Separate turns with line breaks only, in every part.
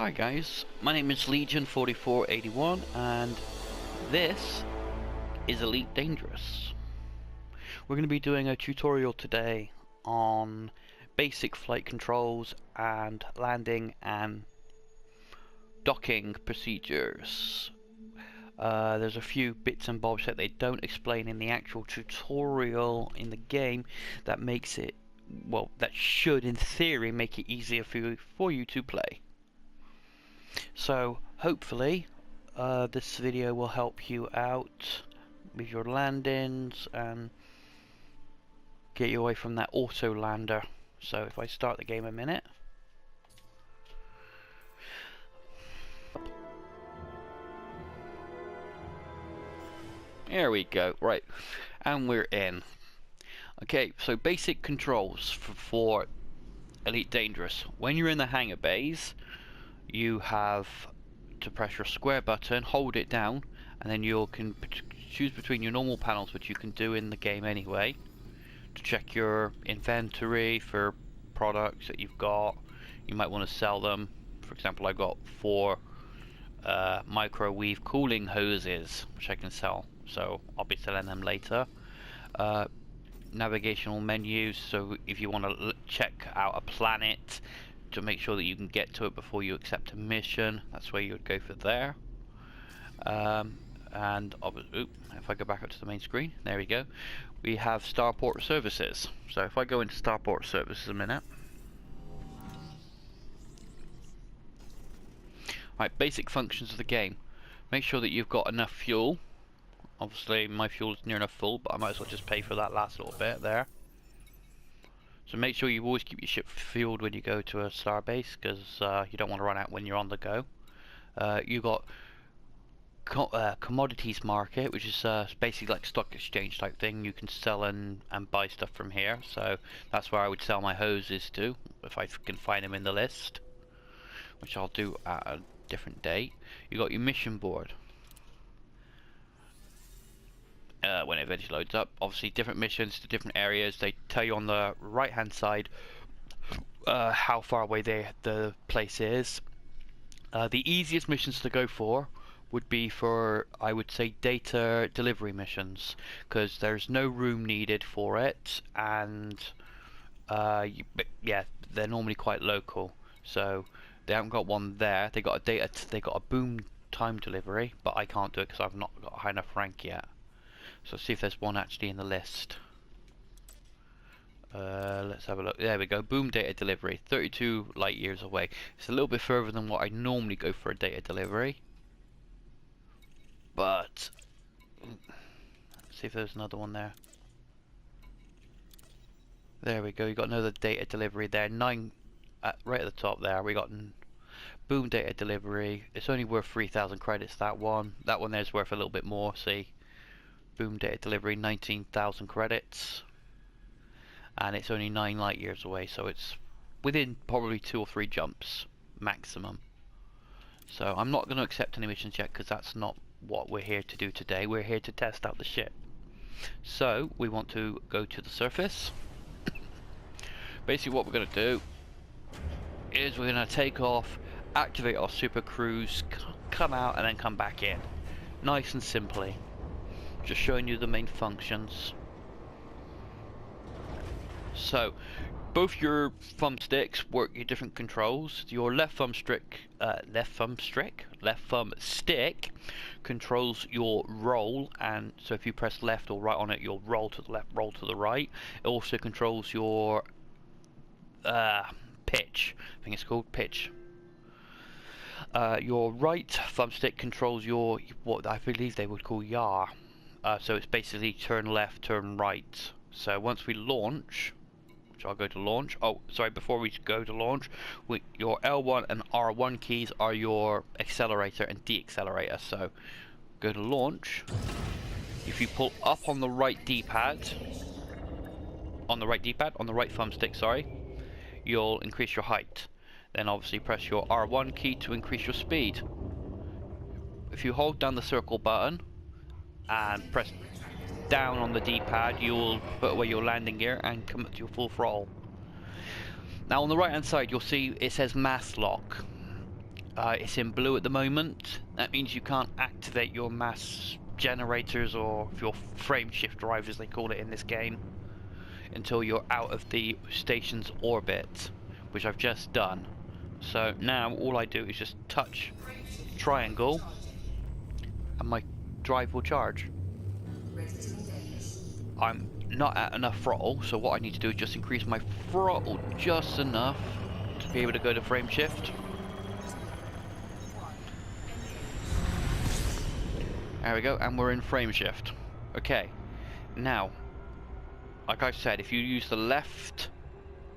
Hi guys, my name is Legion4481 and this is Elite Dangerous. We're going to be doing a tutorial today on basic flight controls and landing and docking procedures. There's a few bits and bobs that they don't explain in the actual tutorial in the game that makes it, well, that should in theory make it easier for you to play. So hopefully this video will help you out with your landings and get you away from that auto lander. So if I start the game a minute. There we go, right, and we're in. Okay, so basic controls for Elite Dangerous. When you're in the hangar bays, you have to press your square button, hold it down, and then you can choose between your normal panels, which you can do in the game anyway, to check your inventory for products that you've got. You might want to sell them. For example, I've got 4 microwave cooling hoses which I can sell, so I'll be selling them later. Navigational menus, so if you want to check out a planet to make sure that you can get to it before you accept a mission, that's where you would go for there. And if I go back up to the main screen, there we go. We have Starport Services. So if I go into Starport Services a minute. Right, basic functions of the game. Make sure that you've got enough fuel. Obviously my fuel is near enough full, but I might as well just pay for that last little bit there. So make sure you always keep your ship fueled when you go to a star base, because you don't want to run out when you're on the go. You got commodities market, which is basically like stock exchange type thing. You can sell and buy stuff from here, so that's where I would sell my hoses to if I can find them in the list, which I'll do at a different date. You got your mission board. When it eventually loads up, obviously different missions to different areas. They tell you on the right hand side how far away the place is. The easiest missions to go for would be for, I would say, data delivery missions, because there's no room needed for it, and yeah, they're normally quite local. So they haven't got one there. They got a boom time delivery, but I can't do it because I've not got a high enough rank yet. So let's see if there's one actually in the list. Let's have a look. There we go. Boom data delivery, 32 light years away. It's a little bit further than what I normally go for a data delivery. But let's see if there's another one there. There we go. You got another data delivery there. 9 right at the top there. We got boom data delivery. It's only worth 3,000 credits. That one. That one there's worth a little bit more. See. Boom data delivery, 19,000 credits, and it's only 9 light years away, so it's within probably 2 or 3 jumps maximum. So I'm not going to accept any missions yet, because that's not what we're here to do today. We're here to test out the ship. So we want to go to the surface. Basically what we're going to do is we're going to take off, activate our super cruise, come out, and then come back in. Nice and simply. Just showing you the main functions. So both your thumbsticks work your different controls. Your left thumb stick controls your roll, and so if you press left or right on it, you'll roll to the left, roll to the right. It also controls your pitch. I think it's called pitch. Your right thumbstick controls your, what I believe they would call yaw. So it's basically turn left, turn right. So once we launch, which I'll go to launch. Oh, sorry, before we go to launch, your L1 and R1 keys are your accelerator and deaccelerator. So go to launch. If you pull up on the right D-pad, on the right thumbstick, sorry, you'll increase your height. Then obviously press your R1 key to increase your speed. If you hold down the circle button and press down on the D-pad, you'll put away your landing gear and come up to your full throttle. Now on the right hand side you'll see it says mass lock. It's in blue at the moment. That means you can't activate your mass generators or your frame shift drive, as they call it in this game, until you're out of the station's orbit, which I've just done. So now all I do is just touch triangle and my drive will charge. I'm not at enough throttle, so what I need to do is just increase my throttle just enough to be able to go to frame shift. There we go, and we're in frame shift. Okay, now, like I said, if you use the left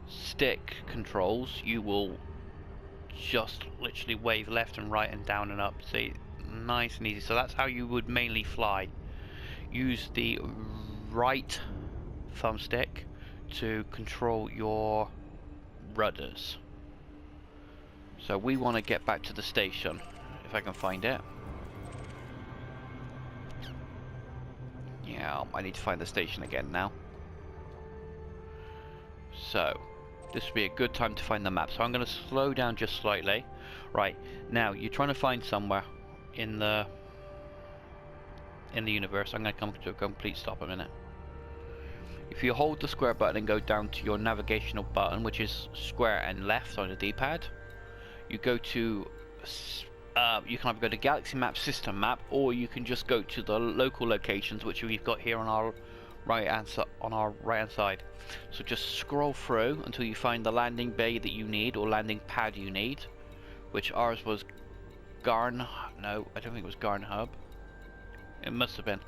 stick controls, you will just literally wave left and right and down and up. See, nice and easy. So that's how you would mainly fly. Use the right thumbstick to control your rudders. So we want to get back to the station, if I can find it. Yeah, I need to find the station again now. So, this would be a good time to find the map. So I'm going to slow down just slightly. Right, now you're trying to find somewhere in the universe. I'm going to come to a complete stop a minute. If you hold the square button and go down to your navigational button, which is square and left on the D-pad, you go to you can either go to Galaxy Map, System Map, or you can just go to the local locations, which we've got here on our right hand side. So just scroll through until you find the landing bay that you need, or landing pad you need, which ours was Garn. No, I don't think it was Garn Hub. It must have been.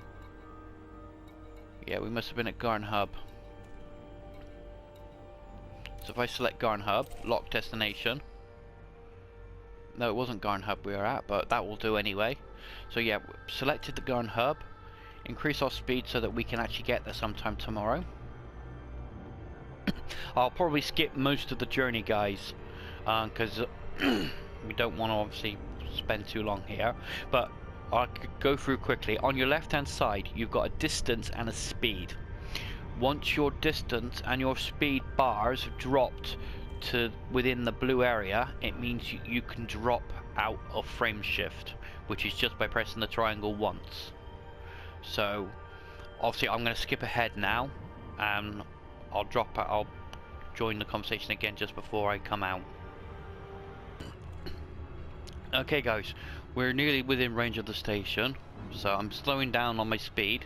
Yeah, we must have been at Garn Hub. So if I select Garn Hub, lock destination. No, it wasn't Garn Hub we were at, but that will do anyway. So yeah, selected the Garn Hub. Increase our speed so that we can actually get there sometime tomorrow. I'll probably skip most of the journey, guys, because we don't want to obviously spend too long here. But I could go through quickly. On your left hand side, you've got a distance and a speed. Once your distance and your speed bars have dropped to within the blue area, it means you can drop out of frame shift, which is just by pressing the triangle once. So obviously I'm going to skip ahead now, and I'll join the conversation again just before I come out. Okay guys, we're nearly within range of the station, so I'm slowing down on my speed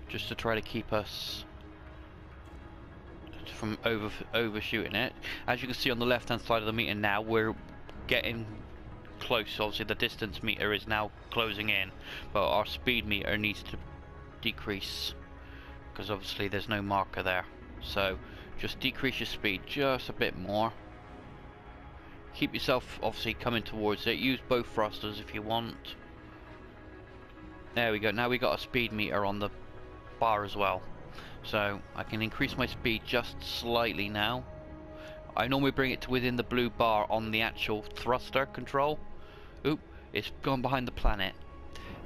just to try to keep us from overshooting it. As you can see on the left hand side of the meter now, we're getting close. Obviously the distance meter is now closing in, but our speed meter needs to decrease because obviously there's no marker there. So just decrease your speed just a bit more. Keep yourself obviously coming towards it. Use both thrusters if you want. There we go. Now we got a speed meter on the bar as well. So I can increase my speed just slightly now. I normally bring it to within the blue bar on the actual thruster control. Oop, it's gone behind the planet.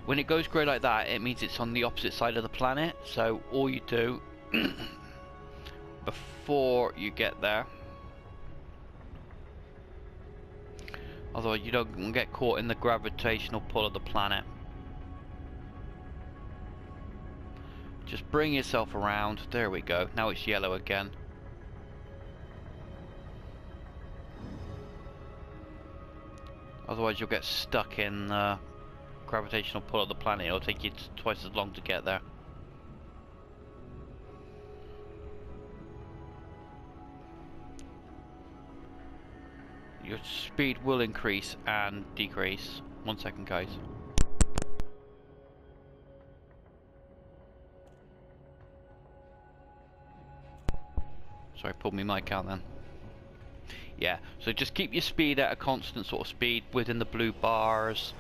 When it goes grey like that, it means it's on the opposite side of the planet. So all you do before you get there, otherwise you don't get caught in the gravitational pull of the planet, just bring yourself around. There we go. Now it's yellow again. Otherwise you'll get stuck in the gravitational pull of the planet. It'll take you twice as long to get there. Your speed will increase and decrease. 1 second, guys. Sorry, pulled my mic out then. Yeah, so just keep your speed at a constant sort of speed within the blue bars.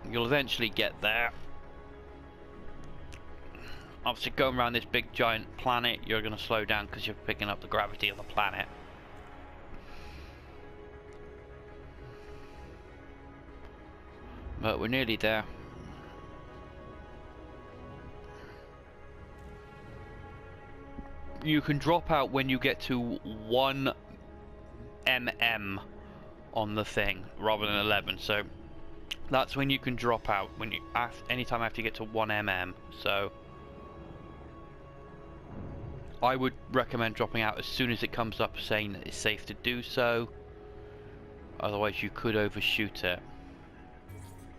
You'll eventually get there. Obviously going around this big giant planet, you're going to slow down because you're picking up the gravity of the planet. But we're nearly there. You can drop out when you get to 1 mm on the thing rather than 11. So that's when you can drop out, when you anytime after you get to 1 mm. So I would recommend dropping out as soon as it comes up saying that it's safe to do so, otherwise you could overshoot it.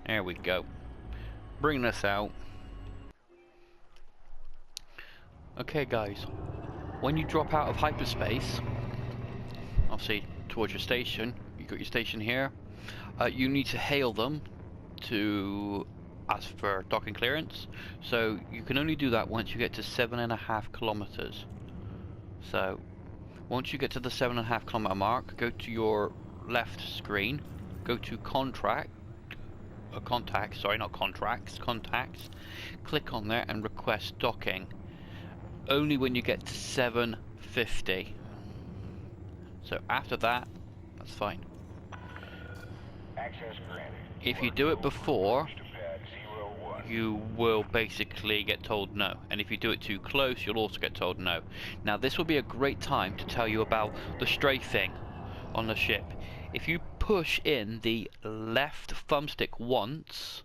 There we go. Bring this out. Okay guys, when you drop out of hyperspace, obviously towards your station, you got your station here, you need to hail them to ask for docking clearance. So you can only do that once you get to 7.5 kilometers. So once you get to the 7.5 kilometer mark, go to your left screen, go to contacts, click on there and request docking. Only when you get to 750. So after that, that's fine. If you do it before, you will basically get told no. And if you do it too close, you'll also get told no. Now this will be a great time to tell you about the strafing on the ship. If you push in the left thumbstick once,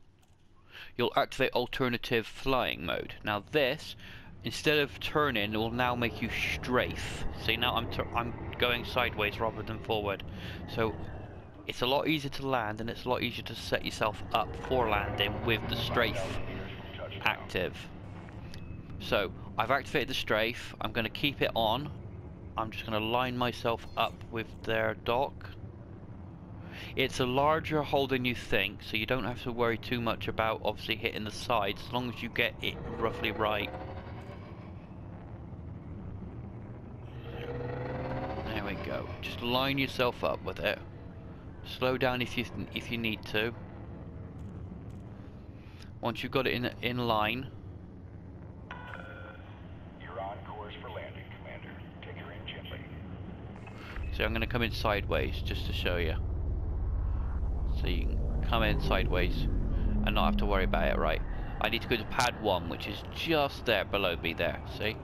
you'll activate alternative flying mode. Now this, instead of turning, it will now make you strafe. See, now I'm going sideways rather than forward. So it's a lot easier to land, and it's a lot easier to set yourself up for landing with the strafe active. So I've activated the strafe. I'm going to keep it on. I'm just going to line myself up with their dock. It's a larger hole than you think, so you don't have to worry too much about obviously hitting the sides, as long as you get it roughly right. There we go. Just line yourself up with it. Slow down if you need to. Once you've got it in line.
You're on course for landing, Commander. Take her in gently.
So I'm going to come in sideways just to show you. So you can come in sideways and not have to worry about it, right? I need to go to pad 1, which is just there below me there, see?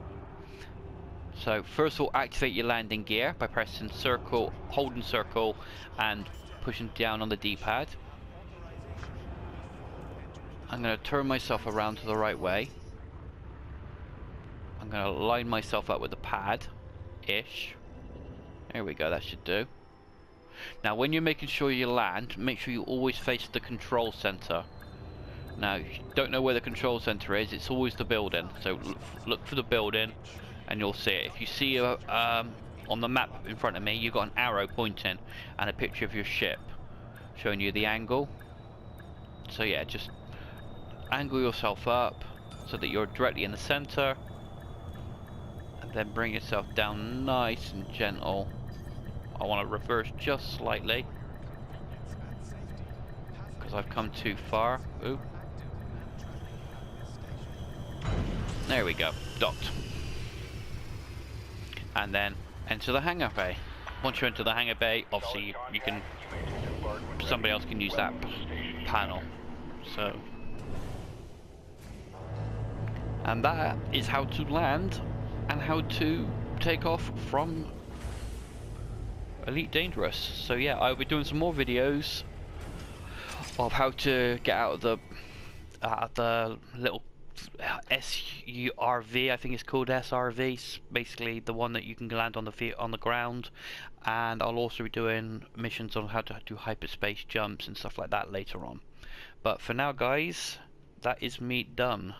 So first of all, activate your landing gear by pressing circle, holding circle and pushing down on the D-pad. I'm going to turn myself around to the right way. I'm going to line myself up with the pad-ish. There we go, that should do. Now when you're making sure you land, make sure you always face the control center. Now if you don't know where the control center is, it's always the building. So look for the building and you'll see it. If you see on the map in front of me, you've got an arrow pointing and a picture of your ship showing you the angle. So yeah, just angle yourself up so that you're directly in the center, and then bring yourself down nice and gentle. I want to reverse just slightly because I've come too far. Ooh. There we go, docked. And then enter the hangar bay. Once you enter the hangar bay, obviously you can, somebody else can use that panel. So, and that is how to land and how to take off from Elite Dangerous. So yeah, I'll be doing some more videos of how to get out of the little SRV, I think it's called SRV. It's basically the one that you can land on the ground, and I'll also be doing missions on how to do hyperspace jumps and stuff like that later on. But for now guys, that is me done.